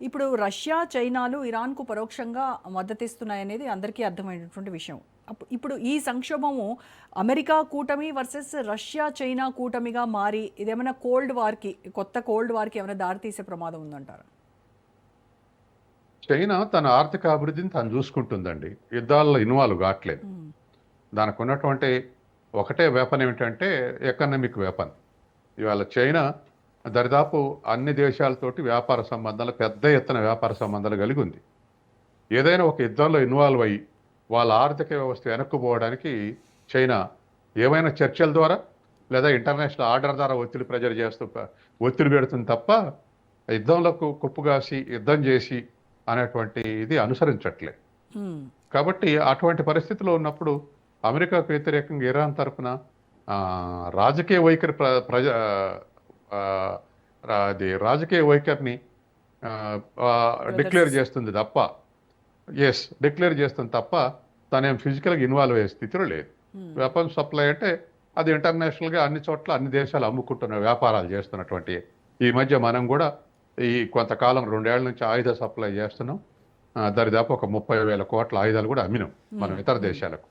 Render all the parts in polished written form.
ఇప్పుడు రష్యా, చైనాలు ఇరాన్‌కు పరోక్షంగా మద్దతిస్తున్నాయనేది అందరికీ అర్థమైనటువంటి విషయం. ఇప్పుడు ఈ సంక్షోభము అమెరికా కూటమి వర్సెస్ రష్యా, చైనా కూటమిగా మారి ఇదేమైనా కొత్త కోల్డ్ వార్‌కి ఏమైనా దారితీసే ప్రమాదం ఉందంటారా? చైనా తన ఆర్థిక అభివృద్ధిని తను చూసుకుంటుందండి. యుద్ధాల్లో ఇన్వాల్వ్ కావట్లేదు. హ్మ్. దానికి ఉన్నటువంటి ఒకటే వెపన్ ఏమిటంటే ఎకనామిక్ వెపన్. ఇవాళ చైనా దరిదాపు అన్ని దేశాలతోటి వ్యాపార సంబంధాలు, పెద్ద ఎత్తున వ్యాపార సంబంధాలు కలిగి ఉంది. ఏదైనా ఒక యుద్ధంలో ఇన్వాల్వ్ అయ్యి వాళ్ళ ఆర్థిక వ్యవస్థ వెనక్కుపోవడానికి చైనా ఏమైనా చర్చల ద్వారా లేదా ఇంటర్నేషనల్ ఆర్డర్ ద్వారా ప్రెజర్ చేస్తూ ఒత్తిడి పెడుతుంది తప్ప యుద్ధంలో కుప్పుగాసి యుద్ధం చేసి అనేటువంటి ఇది అనుసరించట్లేదు. హ్మ్. కాబట్టి అటువంటి పరిస్థితిలో ఉన్నప్పుడు అమెరికాకు వ్యతిరేకంగా ఇరాన్ తరఫున రాజకీయ వైఖరి ఆ, అది రాజకీయ వైఖరిని డిక్లేర్ ప్రదర్శిస్ చేస్తుంది తప్ప డిక్లేర్ చేస్తుంది తప్ప తనేం ఫిజికల్గా ఇన్వాల్వ్ అయ్యే స్థితిలో లేదు. హ్మ్. వెపన్ సప్లై అంటే అది ఇంటర్నేషనల్గా అన్ని చోట్ల అన్ని దేశాలు అమ్ముకుంటున్న వ్యాపారాలు చేస్తున్నటువంటి ఈ మధ్య మనం కూడా ఈ కొంతకాలం 2 ఏళ్ల నుంచి ఆయుధ సప్లై చేస్తున్నాం. దరిదాపు ఒక 30,000 కోట్ల ఆయుధాలు కూడా అమ్మినాం మనం ఇతర దేశాలకు.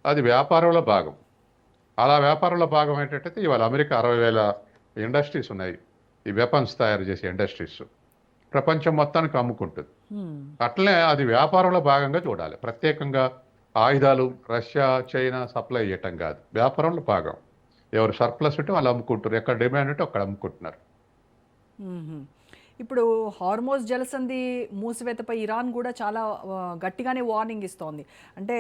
అది వ్యాపారంలో భాగం. అలా వ్యాపారంలో భాగం ఏంటంటే ఇవాళ అమెరికా 60,000 ఇండస్ట్రీస్ ఉన్నాయి, ఈ వెపన్స్ తయారు చేసే ఇండస్ట్రీస్ ప్రపంచం మొత్తానికి అమ్ముకుంటుంది. హ్మ్. అట్లనే అది వ్యాపారంలో భాగంగా చూడాలి. ప్రత్యేకంగా ఆయుధాలు రష్యా, చైనా సప్లై చేయటం కాదు, వ్యాపారంలో భాగం. ఎవరు సర్ప్లస్ ఉంటే వాళ్ళు అమ్ముకుంటారు, ఎక్కడ డిమాండ్ ఉంటే అక్కడ అమ్ముకుంటున్నారు. హుహు. ఇప్పుడు హార్మోజ్ జలసంధి మూసివేతపై ఇరాన్ కూడా చాలా గట్టిగానే వార్నింగ్ ఇస్తోంది. అంటే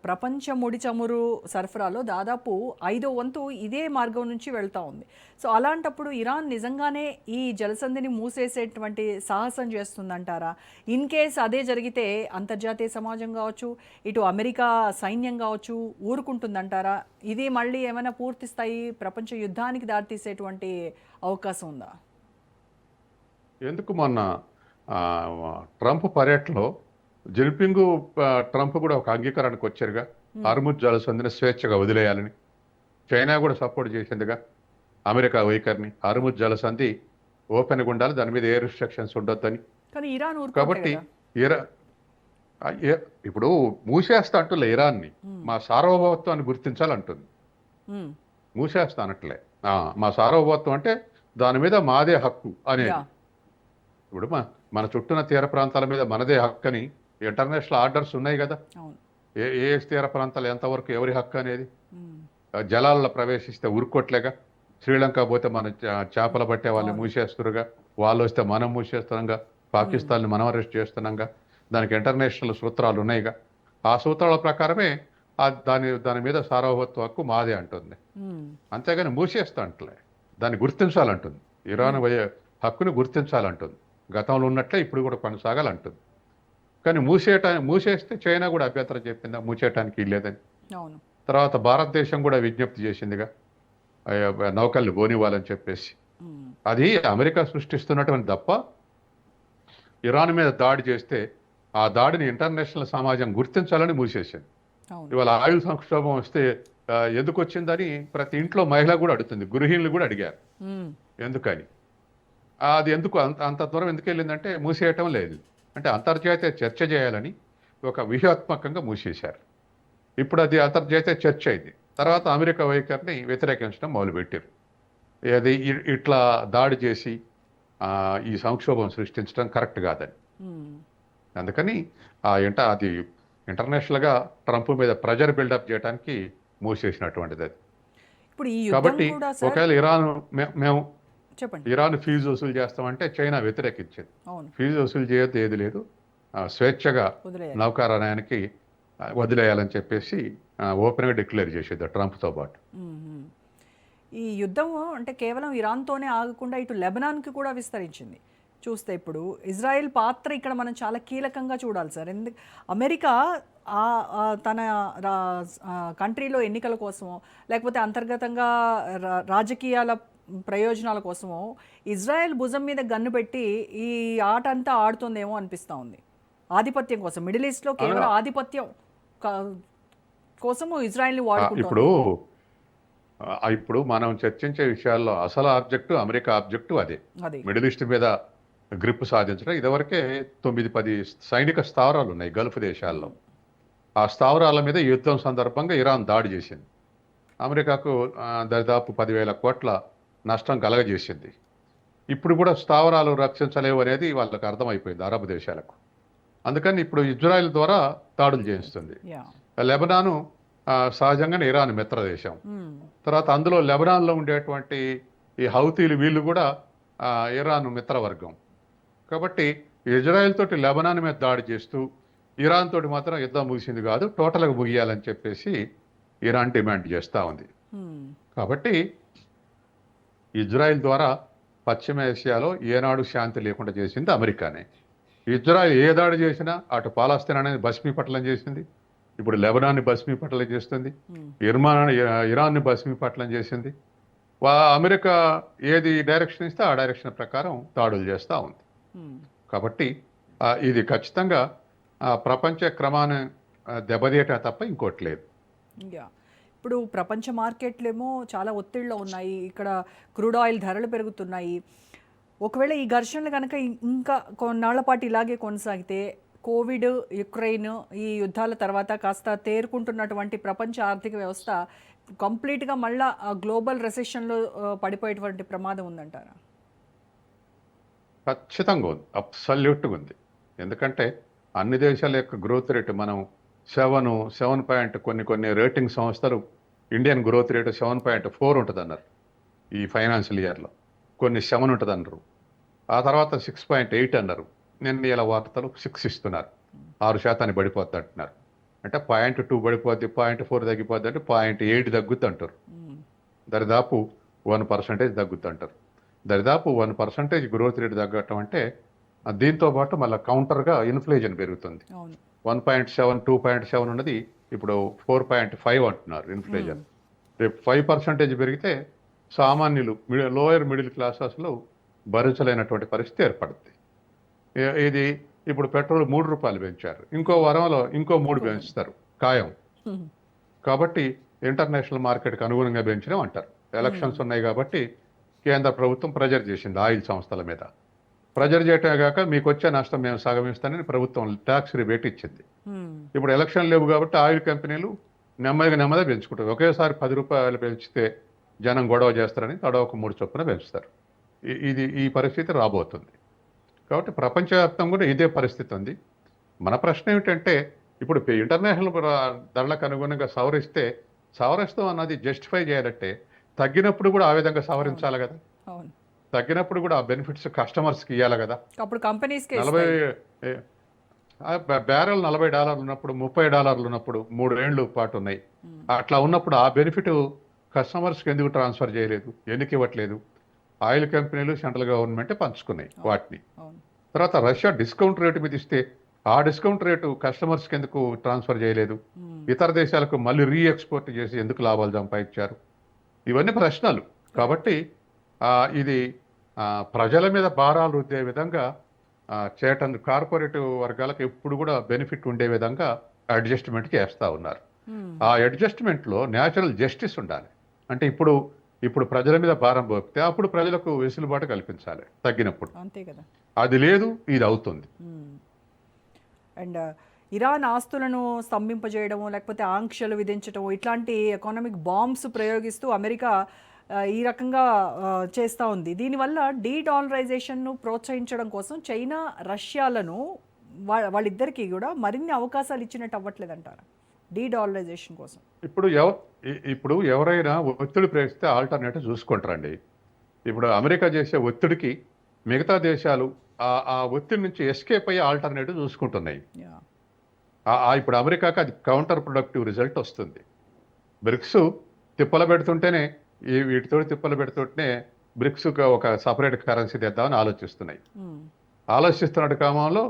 ప్రపంచ ముడి చమురు సరఫరాలో దాదాపు 5వ వంతు ఇదే మార్గం నుంచి వెళ్తా ఉంది. సో అలాంటప్పుడు ఇరాన్ నిజంగానే ఈ జలసంధిని మూసేసేటువంటి సాహసం చేస్తుందంటారా? ఇన్ కేస్ అదే జరిగితే అంతర్జాతీయ సమాజం కావచ్చు, ఇటు అమెరికా సైన్యం కావచ్చు ఊరుకుంటుందంటారా? ఇది మళ్ళీ ఏమైనా పూర్తి స్థాయి ప్రపంచ యుద్ధానికి దారితీసేటువంటి అవకాశం ఉందా? ఎందుకు మొన్న ఆ, ట్రంప్ పర్యటనలో జిన్పింగ్ ట్రంప్ కూడా ఒక అంగీకారానికి వచ్చారుగా, హార్ముజ్ జలసంధిని స్వేచ్ఛగా వదిలేయాలని. చైనా కూడా సపోర్ట్ చేసిందిగా అమెరికా వైఖరిని. హార్ముజ్ జలసంధి ఓపెన్గా ఉండాలి, దాని మీద ఏ రిస్ట్రిక్షన్స్ ఉండొద్దని. కానీ ఇరాన్ ఊరుకోవట్లే కాబట్టి కదా. ఇరా ఇప్పుడు మూసేస్తా అంటులే ఇరాన్ని, మా సార్వభౌమత్వాన్ని గుర్తించాలంటుంది. మ్మ్. మూసేస్తా అనట్లే. మా సార్వభౌమత్వం అంటే దాని మీద మాదే హక్కు అనేది. యా. ఇప్పుడు మన చుట్టూన తీర ప్రాంతాల మీద మనదే హక్కు అని ఇంటర్నేషనల్ ఆర్డర్స్ ఉన్నాయి కదా. అవును. ఏ ఏ తీర ప్రాంతాలు ఎంతవరకు ఎవరి హక్కు అనేది. మ్మ్. జలాల్లో ప్రవేశిస్తే ఉరుక్కోట్లేగా. శ్రీలంక పోతే మన చేపలు పట్టే వాళ్ళని అవును. మూసేస్తురుగా, వాళ్ళు వస్తే మనం మూసేస్తున్నాంగా, పాకిస్తాన్ని మనం అరెస్ట్ చేస్తున్నాంగా. దానికి ఇంటర్నేషనల్ సూత్రాలు ఉన్నాయిగా. ఆ సూత్రాల ప్రకారమే దాని మీద సార్వభౌమత్వ హక్కు మాదే అంటుంది. మ్మ్. అంతేగాని మూసేస్తా అంటలే, దాన్ని గుర్తించాలంటుంది. ఇరాన్ హక్కుని గుర్తించాలంటుంది. గతంలో ఉన్నట్లే ఇప్పుడు కూడా కొనసాగాలంటుంది. కానీ మూసేస్తే చైనా కూడా అభ్యంతరం చెప్పిందా మూసేయటానికి లేదని. అవును. తర్వాత భారతదేశం కూడా విజ్ఞప్తి చేసిందిగా నౌకల్ని పోనివ్వాలని చెప్పేసి. మ్మ్. అది అమెరికా సృష్టిస్తున్నటువంటి తప్ప ఇరాన్ మీద దాడి చేస్తే ఆ దాడిని ఇంటర్నేషనల్ సమాజం గుర్తించాలని మూసేసింది. అవును. ఇవాళ ఆయుధ సంక్షోభం వస్తే ఎందుకు వచ్చిందని ప్రతి ఇంట్లో మహిళ కూడా అడుగుతుంది, గృహిణులు కూడా అడిగారు మ్మ్. ఎందుకని. అది ఎందుకు అంత దూరం ఎందుకు వెళ్ళిందంటే మూసేయటం లేదు, అంటే అంతర్జాతీయ చర్చ చేయాలని ఒక వ్యూహాత్మకంగా మూసేశారు. ఇప్పుడు అది అంతర్జాతీయ చర్చ అయింది. తర్వాత అమెరికా వైఖరిని వ్యతిరేకించడం మొదలుపెట్టారు. అది ఇట్లా దాడి చేసి ఈ సంక్షోభం సృష్టించడం కరెక్ట్ కాదని. మ్మ్. అందుకని అది ఇంటర్నేషనల్గా ట్రంప్ మీద ప్రెజర్ బిల్డప్ చేయడానికి మూసేసినటువంటిది అది. ఇప్పుడు ఈ యుద్ధం కాబట్టి కూడా సార్ ఒకవేళ మేము చెప్పండి. ఇరాన్ ఫీజు వసూలు చేస్తామంటే చైనా వ్యతిరేకించింది. అవును. ఫీజు వసూలు చేయొద్దు, ఏది లేదు, స్వేచ్ఛగా వదిలేయాలి. నౌకారణాయానికి వదిలేయాలని చెప్పేసి ఓపెన్గా డిక్లేర్ చేసేది ట్రంప్తో పాటు. మ్మ్. ఈ యుద్ధం అంటే కేవలం ఇరాన్తోనే ఆగకుండా ఇటు లెబనాన్కి కూడా విస్తరించింది. చూస్తే ఇప్పుడు ఇజ్రాయెల్ పాత్ర ఇక్కడ మనం చాలా కీలకంగా చూడాలి సార్. అమెరికా తన కంట్రీలో ఎన్నికల కోసమో లేకపోతే అంతర్గతంగా రాజకీయాల ప్రయోజనాల కోసమో ఇజ్రాయెల్ భుజం మీద గన్ను పెట్టి ఈ ఆట అంతా ఆడుతుందేమో అనిపిస్తూ ఉంది. ఆధిపత్యం కోసం మిడిల్ ఈస్ట్లో కేవలం ఆధిపత్యం కోసము ఇజ్రాయెల్ని వాడుకుంటుంది. ఇప్పుడు మనం చర్చించే విషయాల్లో అసలు ఆబ్జెక్టు అమెరికా ఆబ్జెక్టు అదే. అది మిడిల్ ఈస్ట్ మీద గ్రిప్ సాధించడం. ఇదివరకే 9-10 సైనిక స్థావరాలు ఉన్నాయి గల్ఫ్ దేశాల్లో. ఆ స్థావరాల మీద ఈ యుద్ధం సందర్భంగా ఇరాన్ దాడి చేసింది. అమెరికాకు దరిదాపు 10,000 కోట్ల నష్టం కలగజేసింది. ఇప్పుడు కూడా స్థావరాలు రక్షించలేవు అనేది వాళ్ళకి అర్థమైపోయింది అరబ్ దేశాలకు. అందుకని ఇప్పుడు ఇజ్రాయెల్ ద్వారా దాడులు చేయిస్తుంది. యా. లెబనాను సహజంగానే ఇరాన్ మిత్ర దేశం. తర్వాత అందులో లెబనాన్లో ఉండేటువంటి ఈ హౌతీలు వీళ్ళు కూడా ఇరాన్ మిత్రవర్గం. కాబట్టి ఇజ్రాయెల్ తోటి లెబనాన్ మీద దాడి చేస్తూ ఇరాన్ తోటి మాత్రం యుద్ధం ముగిసింది కాదు, టోటల్గా ముగియాలని చెప్పేసి ఇరాన్ డిమాండ్ చేస్తూ ఉంది. కాబట్టి ఇజ్రాయెల్ ద్వారా పశ్చిమ ఏషియాలో ఏనాడు శాంతి లేకుండా చేసింది అమెరికానే. ఇజ్రాయెల్ ఏ దాడి చేసినా అటు పాలస్తీన్ అనేది భస్మీపట్లం చేసింది, ఇప్పుడు లెబనాన్ని భస్మీపట్లం చేస్తుంది, ఇరాన్ని భస్మీపట్లం చేసింది. అమెరికా ఏది డైరెక్షన్ ఇస్తే ఆ డైరెక్షన్ ప్రకారం దాడులు చేస్తూ ఉంది. కాబట్టి ఇది ఖచ్చితంగా ప్రపంచ క్రమాన్ని దెబ్బతీయటం తప్ప ఇంకోటి లేదు. ఇప్పుడు ప్రపంచ మార్కెట్లేమో చాలా ఒత్తిడిలో ఉన్నాయి, ఇక్కడ క్రూడ్ ఆయిల్ ధరలు పెరుగుతున్నాయి. ఒకవేళ ఈ ఘర్షణలు కనుక ఇంకా కొన్నాళ్ల పాటు ఇలాగే కొనసాగితే కోవిడ్, యుక్రెయిన్ ఈ యుద్ధాల తర్వాత కాస్త తేరుకుంటున్నటువంటి ప్రపంచ ఆర్థిక వ్యవస్థ కంప్లీట్గా మళ్ళా గ్లోబల్ రెసెషన్లో పడిపోయేటువంటి ప్రమాదం ఉందంటారా? ఖచ్చితంగా ఉంది, అబ్సల్యూట్గా ఉంది. ఎందుకంటే అన్ని దేశాల యొక్క గ్రోత్ రేటు మనం 7 కొన్ని రేటింగ్ సంస్థలు ఇండియన్ గ్రోత్ రేటు 7.4 ఉంటుంది అన్నారు ఈ ఫైనాన్షియల్ ఇయర్లో, కొన్ని 7 ఉంటుంది అన్నారు, ఆ తర్వాత 6.8 అన్నారు. నిన్న ఇలా వార్తలు 6 ఇస్తున్నారు, 6% పడిపోద్ది అంటున్నారు. అంటే 0.2 పడిపోద్ది, 0.4 తగ్గిపోద్ది అంటే 0.8 తగ్గుద్ది అంటారు. దరిదాపు 1% తగ్గుద్ది అంటారు. దరిదాపు 1% గ్రోత్ రేటు తగ్గటం అంటే దీంతో పాటు మళ్ళీ కౌంటర్గా ఇన్ఫ్లేషన్ పెరుగుతుంది. 1.7, 2.7 ఉన్నది ఇప్పుడు 4.5 అంటున్నారు ఇన్ఫ్లేషన్. రేపు 5% పెరిగితే సామాన్యులు లోయర్ మిడిల్ క్లాసెస్లో భరించలేనటువంటి పరిస్థితి ఏర్పడుతుంది. ఇది ఇప్పుడు పెట్రోల్ 3 రూపాయలు పెంచారు, ఇంకో వారంలో ఇంకో 3 పెంచుతారు ఖాయం. కాబట్టి ఇంటర్నేషనల్ మార్కెట్కి అనుగుణంగా పెంచడం అంటారు. ఎలక్షన్స్ ఉన్నాయి కాబట్టి కేంద్ర ప్రభుత్వం ప్రెజర్ చేసింది ఆయిల్ సంస్థల మీద. ప్రెజర్ చేయటమే కాక మీకు వచ్చే నష్టం మేము సగం ఇస్తానని ప్రభుత్వం ట్యాక్స్ రిబేట్ ఇచ్చింది. ఇప్పుడు ఎలక్షన్ లేవు కాబట్టి ఆయిల్ కంపెనీలు నెమ్మదిగా పెంచుకుంటారు. ఒకేసారి 10 రూపాయలు పెంచితే జనం గొడవ చేస్తారని తడవకు 3 చొప్పున పెంచుతారు. ఈ పరిస్థితి రాబోతుంది. కాబట్టి ప్రపంచవ్యాప్తంగా కూడా ఇదే పరిస్థితి ఉంది. మన ప్రశ్న ఏమిటంటే ఇప్పుడు ఇంటర్నేషనల్ ధరలకు అనుగుణంగా సవరిస్తాం అన్నది జస్టిఫై చేయాలంటే తగ్గినప్పుడు కూడా ఆ విధంగా సవరించాలి కదా. తగ్గినప్పుడు కూడా ఆ బెనిఫిట్స్ కస్టమర్స్కి ఇవ్వాలి కదా. అప్పుడు కంపెనీస్కి బ్యారెల్ $40 ఉన్నప్పుడు, $30 ఉన్నప్పుడు 3 ఏళ్ళు పాటు ఉన్నాయి. అట్లా ఉన్నప్పుడు ఆ బెనిఫిట్ కస్టమర్స్కి ఎందుకు ట్రాన్స్ఫర్ చేయలేదు, ఎందుకు ఇవ్వట్లేదు? ఆయిల్ కంపెనీలు సెంట్రల్ గవర్నమెంట్ పంచుకున్నాయి వాటిని. తర్వాత రష్యా డిస్కౌంట్ రేటు మీద ఇస్తే ఆ డిస్కౌంట్ రేటు కస్టమర్స్కి ఎందుకు ట్రాన్స్ఫర్ చేయలేదు? ఇతర దేశాలకు మళ్ళీ రీఎక్స్పోర్ట్ చేసి ఎందుకు లాభాలు సంపాదించారు? ఇవన్నీ ప్రశ్నలు. కాబట్టి ఇది ప్రజల మీద భారాలు రుద్దే విధంగా చేయటం, కార్పొరేటివ్ వర్గాలకు ఎప్పుడు కూడా బెనిఫిట్ ఉండే విధంగా అడ్జస్ట్మెంట్ చేస్తూ ఉన్నారు. ఆ అడ్జస్ట్మెంట్లో న్యాచురల్ జస్టిస్ ఉండాలి. అంటే ఇప్పుడు ప్రజల మీద భారం పోపితే అప్పుడు ప్రజలకు వెసులుబాటు కల్పించాలి తగ్గినప్పుడు. అంతే కదా. అది లేదు, ఇది అవుతుంది. అండ్ ఇరాన్ ఆస్తులను స్తంభింపజేయడము, లేకపోతే ఆంక్షలు విధించడము, ఇట్లాంటి ఎకానమిక్ బాంబ్స్ ప్రయోగిస్తూ అమెరికా ఈ రకంగా చేస్తూ ఉంది. దీనివల్ల డీడాలరైజేషన్ను ప్రోత్సహించడం కోసం చైనా, రష్యాలను వాళ్ళిద్దరికీ కూడా మరిన్ని అవకాశాలు ఇచ్చినట్టు అవ్వట్లేదంటారా డీడాలరైజేషన్ కోసం? ఇప్పుడు ఎవరైనా ఒత్తిడి ప్రయోగిస్తే ఆల్టర్నేటివ్ చూసుకుంటారండి. ఇప్పుడు అమెరికా చేసే ఒత్తిడికి మిగతా దేశాలు ఆ ఒత్తిడి నుంచి ఎస్కేప్ అయ్యే ఆల్టర్నేటివ్ చూసుకుంటున్నాయి. ఇప్పుడు అమెరికాకి అది కౌంటర్ ప్రొడక్టివ్ రిజల్ట్ వస్తుంది. బ్రిక్స్ తిప్పలు పెడుతుంటేనే వీటితో తిప్పలు పెడుతుంటేనే బ్రిక్స్ ఒక సపరేట్ కరెన్సీ తెద్దామని ఆలోచిస్తున్న క్రమంలో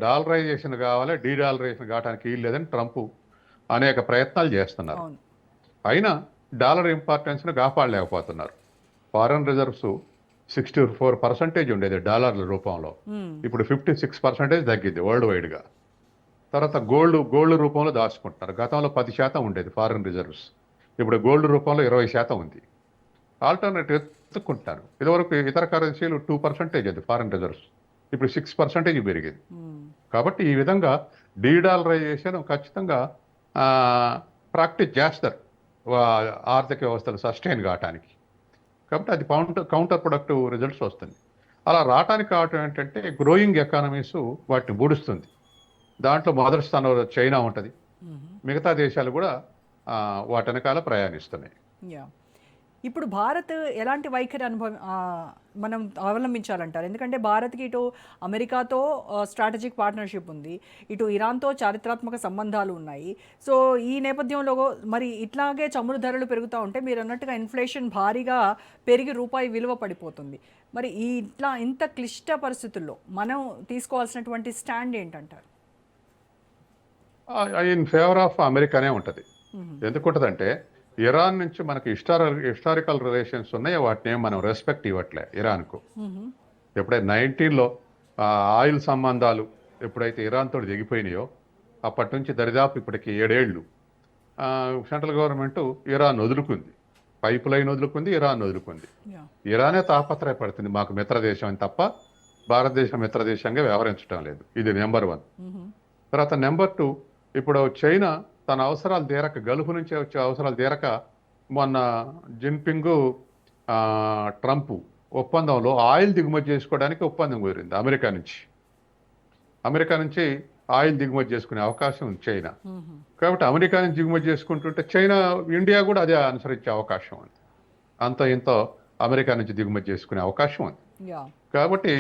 డాలరైజేషన్ కావాలి, డీడాలరైజేషన్ కావడానికి వీలు లేదని ట్రంప్ అనేక ప్రయత్నాలు చేస్తున్నారు. అయినా డాలర్ ఇంపార్టెన్స్ను కాపాడలేకపోతున్నారు. ఫారెన్ రిజర్వ్స్ 64% ఉండేది డాలర్ల రూపంలో, ఇప్పుడు 56% తగ్గింది వరల్డ్ వైడ్గా. తర్వాత గోల్డ్ రూపంలో దాచుకుంటున్నారు. గతంలో 10% ఉండేది ఫారెన్ రిజర్వ్స్, ఇప్పుడు గోల్డ్ రూపంలో 20% ఉంది. ఆల్టర్నేటివ్ వెతుక్కుంటారు. ఇదివరకు ఇతర కరెన్సీలు 2% అది ఫారెన్ రిజర్వ్స్, ఇప్పుడు 6% పెరిగింది. కాబట్టి ఈ విధంగా డీడాలరైజేషన్ ఖచ్చితంగా ప్రాక్టీస్ చేస్తారు ఆర్థిక వ్యవస్థలు సస్టైన్ కావటానికి. కాబట్టి అది కౌంటర్ ప్రొడక్టివ్ రిజల్ట్స్ వస్తుంది. అలా రావటానికి కావటం ఏంటంటే గ్రోయింగ్ ఎకానమీస్ వాటిని బూడుస్తుంది. దాంట్లో మొదటి స్థానంలో చైనా ఉంటుంది, మిగతా దేశాలు కూడా వాటి వెనకాల ప్రయాణిస్తున్నాయి. యా ఇప్పుడు భారత్ ఎలాంటి వైఖరి మనం అవలంబించాలంటారు? ఎందుకంటే భారత్కి ఇటు అమెరికాతో స్ట్రాటజిక్ పార్ట్నర్షిప్ ఉంది, ఇటు ఇరాన్తో చారిత్రాత్మక సంబంధాలు ఉన్నాయి. సో ఈ నేపథ్యంలో మరి ఇట్లాగే చమురు ధరలు పెరుగుతూ ఉంటే మీరు అన్నట్టుగా ఇన్ఫ్లేషన్ భారీగా పెరిగి రూపాయి విలువ పడిపోతుంది. మరి ఇంత క్లిష్ట పరిస్థితుల్లో మనం తీసుకోవాల్సినటువంటి స్టాండ్ ఏంటంటారు? ఇన్ ఫేవర్ ఆఫ్ అమెరికానే ఉంటుంది. ఎందుకుంటుందంటే ఇరాన్ నుంచి మనకి హిస్టారికల్ రిలేషన్స్ ఉన్నాయి, వాటిని మనం రెస్పెక్ట్ ఇవ్వట్లే ఇరాన్కు. ఎప్పుడైతే 19లో ఆయిల్ సంబంధాలు ఎప్పుడైతే ఇరాన్ తోటి దిగిపోయినాయో అప్పటి నుంచి దరిదాపు ఇప్పటికి 7 ఏళ్ళు సెంట్రల్ గవర్నమెంట్ ఇరాన్ వదులుకుంది, పైప్ లైన్ వదులుకుంది, ఇరాన్ వదులుకుంది. ఇరానే తాపత్రయపడుతుంది మాకు మిత్రదేశం అని తప్ప భారతదేశం మిత్రదేశంగా వ్యవహరించడం లేదు. ఇది నెంబర్ 1. తర్వాత నెంబర్ 2, ఇప్పుడు చైనా తన అవసరాలు తీరక, గల్ఫ్ నుంచి వచ్చే అవసరాలు తీరక మొన్న జిన్పింగ్ ట్రంప్ ఒప్పందంలో ఆయిల్ దిగుమతి చేసుకోవడానికి ఒప్పందం కుదిరింది అమెరికా నుంచి ఆయిల్ దిగుమతి చేసుకునే అవకాశం ఉంది చైనా. కాబట్టి అమెరికా నుంచి దిగుమతి చేసుకుంటుంటే ఇండియా కూడా అదే అనుసరించే అవకాశం ఉంది. అంత ఇంత అమెరికా నుంచి దిగుమతి చేసుకునే అవకాశం ఉంది. కాబట్టి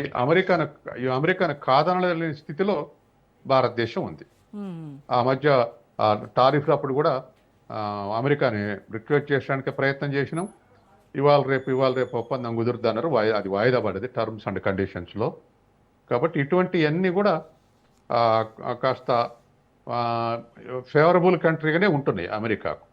అమెరికాను కాదనలేని స్థితిలో భారతదేశం ఉంది. ఆ మధ్య టారిఫ్ అప్పుడు కూడా అమెరికాని రిక్వెస్ట్ చేయడానికి ప్రయత్నం చేసినాం. ఇవాళ రేపు ఒప్పందం కుదురుద్దన్నారు, అది వాయిదా పడ్డది టర్మ్స్ అండ్ కండిషన్స్లో. కాబట్టి ఇటువంటివన్నీ కూడా కాస్త ఫేవరబుల్ కంట్రీగానే ఉంటున్నాయి అమెరికాకు.